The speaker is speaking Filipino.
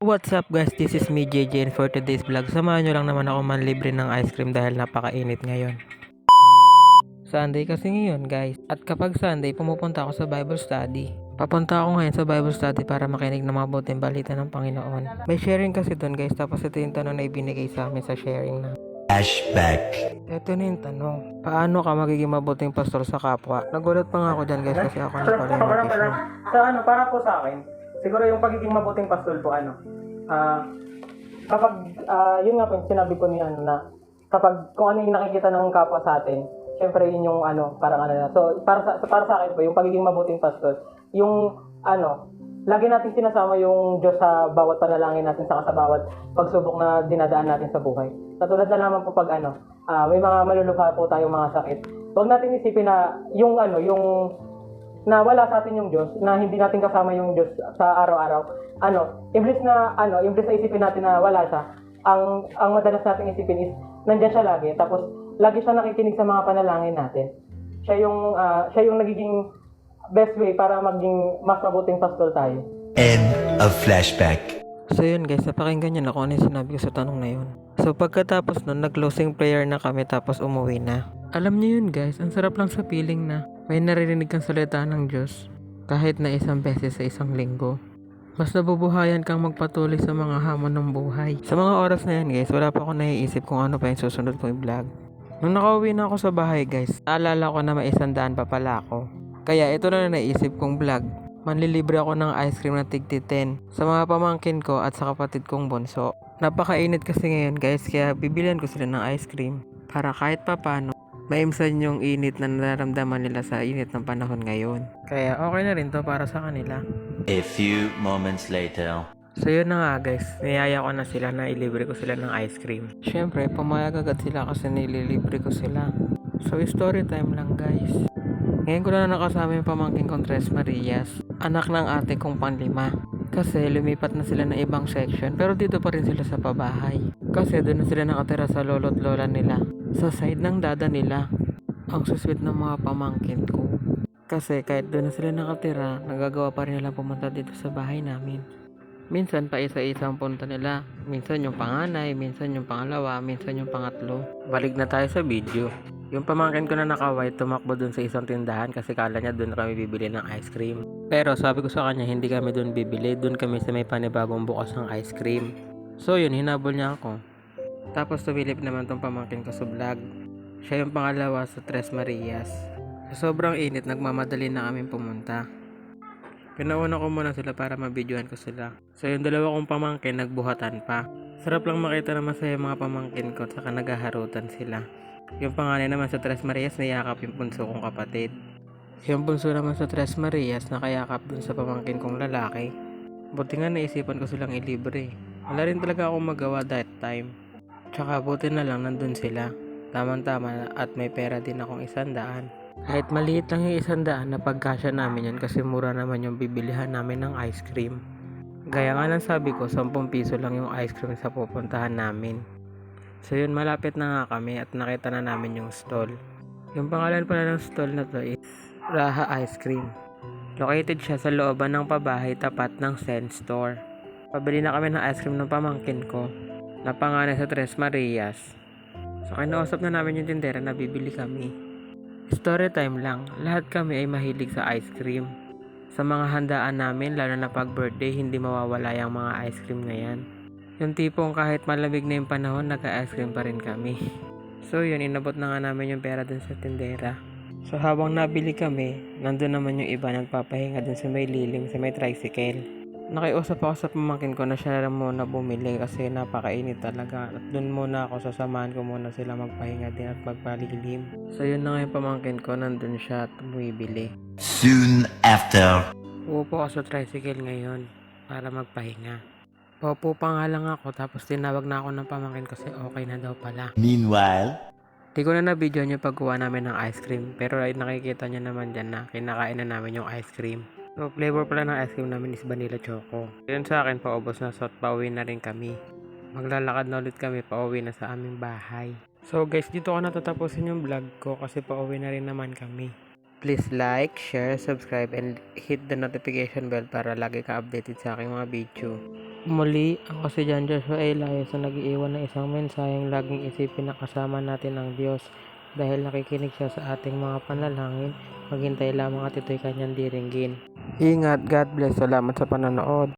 What's up guys, this is me JJ and for today's vlog, samahan nyo lang naman ako manlibre ng ice cream dahil napakainit ngayon. Sunday kasi ngayon guys, at kapag Sunday pumupunta ako sa Bible study. Papunta ako ngayon sa Bible study para makinig ng mabuting balita ng Panginoon. May sharing kasi doon guys, tapos ito yung tanong na ibinigay sa amin sa sharing na flashback. Ito na yung tanong, paano ka magiging mabuting pastor sa kapwa? Nagulat pa nga ako dyan guys kasi ako na pala yung mag-isip. Para po sa akin, siguro yung pagiging mabuting pastor po, kapag, yun nga po yung sinabi ko ni na, kapag kung ano yung nakikita ng kapwa sa atin, syempre yun yung parang na. So, para sa akin po, yung pagiging mabuting pastor, yung, lagi natin sinasama yung Diyos sa bawat panalangin natin, saka sa bawat pagsubok na dinadaan natin sa buhay. Katulad na naman po pag, may mga malulukha po tayong mga sakit. Huwag natin isipin na, yung na wala sa atin yung Diyos, na hindi natin kasama yung Diyos sa araw-araw. Imbes na isipin natin na wala siya, ang madalas nating isipin is nandiyan siya lagi, tapos lagi siya nakikinig sa mga panalangin natin. Siya yung nagiging best way para maging mas mabuting pastor tayo. End of flashback. So yun guys, napakinggan nyo na kung ano yung sinabi ko sa tanong na yun. So pagkatapos nun, nag-closing prayer na kami tapos umuwi na. Alam nyo yun guys, ang sarap lang sa feeling na may naririnig kang salita ng Diyos kahit na isang beses sa isang linggo. Mas nabubuhayan kang magpatuloy sa mga hamon ng buhay. Sa mga oras na yan guys, wala pa ako naiisip kung ano pa yung susunod kong i-vlog. Nung nakauwi na ako sa bahay guys, naalala ko na may 100 pa pala ako. Kaya ito na naisip kong vlog. Manlilibre ako ng ice cream na tig-10 sa mga pamangkin ko at sa kapatid kong bunso. Napakainit kasi ngayon guys, kaya bibilihan ko sila ng ice cream para kahit papano maimsan yung init na nararamdaman nila sa init ng panahon ngayon. Kaya okay na rin to para sa kanila. A few moments later. So yun na nga guys, niyaya ko na sila na ilibre ko sila ng ice cream. Syempre, pumayag agad sila kasi nililibre ko sila. So story time lang guys. Ngayon ko na nakasama yung pamangkin kong Tres Marias, anak ng ate kong panglima. Kasi lumipat na sila ng ibang section pero dito pa rin sila sa pabahay. Kasi doon na sila nakatira sa lolo't lola nila, sa side ng dada nila. Ang susweet ng mga pamangkin ko. Kasi kahit doon na sila nakatira, nagagawa pa rin nila pumunta dito sa bahay namin. Minsan pa isa-isang punta nila. Minsan yung panganay, minsan yung pangalawa, minsan yung pangatlo. Balik na tayo sa video. Yung pamangkin ko na naka-white tumakbo dun sa isang tindahan kasi kala niya dun kami bibili ng ice cream. Pero sabi ko sa kanya hindi kami dun bibili, dun kami sa may panibagong bukas ng ice cream. So yun, hinabol niya ako. Tapos tumilip naman tong pamangkin ko sa vlog. Siya yung pangalawa sa Tres Marias. Sa sobrang init, nagmamadali na kami pumunta. Pinauna ko muna sila para mabidyohan ko sila. So yung dalawa kong pamangkin nagbuhatan pa. Sarap lang makita na masaya mga pamangkin ko at saka naghaharutan sila. Yung panganay naman sa Tres Marias nayakap yung bunso kong kapatid. Yung bunso naman sa Tres Marias nakayakap dun sa pamangkin kong lalaki. Buti nga naisipan ko silang ilibre. Wala rin talaga akong magawa that time. Tsaka buti na lang nandun sila. Tama-tama at may pera din akong 100. Kahit maliit lang yung 100 na pagkasya namin yun kasi mura naman yung bibilihan namin ng ice cream. Gaya nga ng sabi ko, 10 piso lang yung ice cream sa pupuntahan namin. So yun, malapit na nga kami at nakita na namin yung stall. Yung pangalan pala ng stall na to is Raha Ice Cream. Located siya sa looban ng pabahay tapat ng Zen Store. Pabili na kami ng ice cream ng pamangkin ko na pangalan sa Tres Marias. So kinausap na namin yung tindera na bibili kami. Story time lang, lahat kami ay mahilig sa ice cream. Sa mga handaan namin, lalo na pag birthday, hindi mawawala yung mga ice cream na yan. Yung tipong kahit malamig na yung panahon, naka-ice cream pa rin kami. So yun, inabot na nga namin yung pera dun sa tindera. So habang nabili kami, nandun naman yung iba nagpapahinga dun sa may lilim, sa may tricycle. Nakiusap ako sa pamangkin ko na siya lang muna bumili kasi napakainit talaga. At dun muna ako, sasamahan ko muna sila magpahinga din at magpalilim. So yun na nga yung pamangkin ko, nandun siya at bumibili. Soon after. Uupo ako sa tricycle ngayon para magpahinga. Paupo pa nga lang ako tapos tinawag na ako ng pamangkin kasi okay na daw pala. Meanwhile. Di ko na na-video yung pagkuha namin ng ice cream pero ay nakikita nyo naman dyan na kinakain na namin yung ice cream. So flavor pala ng ice cream namin is vanilla choco. Yun sa akin paubos na so pauwi na rin kami. Maglalakad na ulit kami pauwi na sa aming bahay. So guys, dito ko natatapusin yung vlog ko kasi pauwi na rin naman kami. Please like, share, subscribe, and hit the notification bell para lagi ka updated sa aking mga video. Muli, ako si John Joshua Elias na nag-iiwan ng isang mensaheng laging isipin na kasama natin ang Diyos. Dahil nakikinig siya sa ating mga panalangin, maghintay lamang at ito'y kanyang diringgin. Ingat, God bless, salamat sa panonood.